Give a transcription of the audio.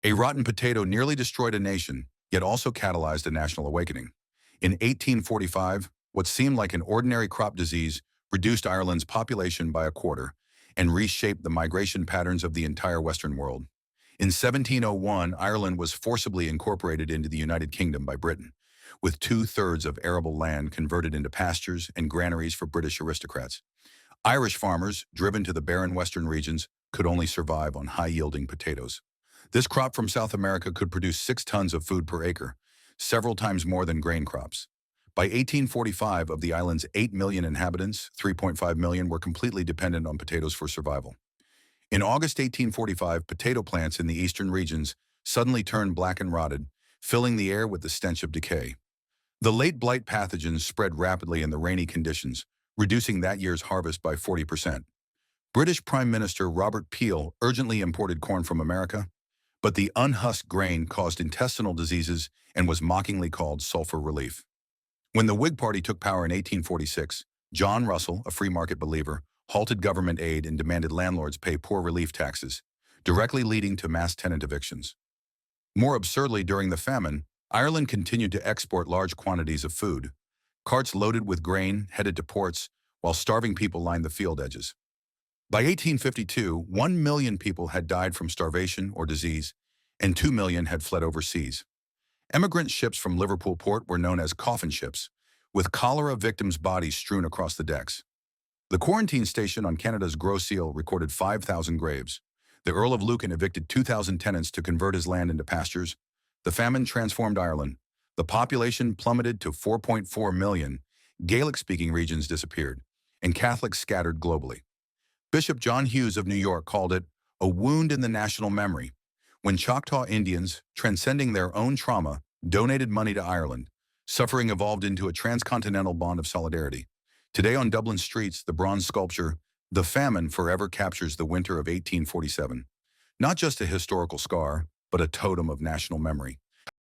A rotten potato nearly destroyed a nation, yet also catalyzed a national awakening. In 1845, what seemed like an ordinary crop disease reduced Ireland's population by a quarter and reshaped the migration patterns of the entire Western world. In 1701, Ireland was forcibly incorporated into the United Kingdom by Britain, with two-thirds of arable land converted into pastures and granaries for British aristocrats. Irish farmers, driven to the barren western regions, could only survive on high-yielding potatoes. This crop from South America could produce 6 tons of food per acre, several times more than grain crops. By 1845, of the island's 8 million inhabitants, 3.5 million were completely dependent on potatoes for survival. In August 1845, potato plants in the eastern regions suddenly turned black and rotted, filling the air with the stench of decay. The late blight pathogens spread rapidly in the rainy conditions, reducing that year's harvest by 40%. British Prime Minister Robert Peel urgently imported corn from America, but the unhusked grain caused intestinal diseases and was mockingly called sulfur relief. When the Whig Party took power in 1846, John Russell, a free market believer, halted government aid and demanded landlords pay poor relief taxes, directly leading to mass tenant evictions. More absurdly, during the famine, Ireland continued to export large quantities of food. Carts loaded with grain headed to ports, while starving people lined the field edges. By 1852, 1 million people had died from starvation or disease, and 2 million had fled overseas. Emigrant ships from Liverpool port were known as coffin ships, with cholera victims' bodies strewn across the decks. The quarantine station on Canada's Gros Seal recorded 5,000 graves. The Earl of Lucan evicted 2,000 tenants to convert his land into pastures. The famine transformed Ireland. The population plummeted to 4.4 million. Gaelic-speaking regions disappeared, and Catholics scattered globally. Bishop John Hughes of New York called it a wound in the national memory. When Choctaw Indians, transcending their own trauma, donated money to Ireland, suffering evolved into a transcontinental bond of solidarity. Today on Dublin streets, the bronze sculpture, "The Famine," forever captures the winter of 1847. Not just a historical scar, but a totem of national memory.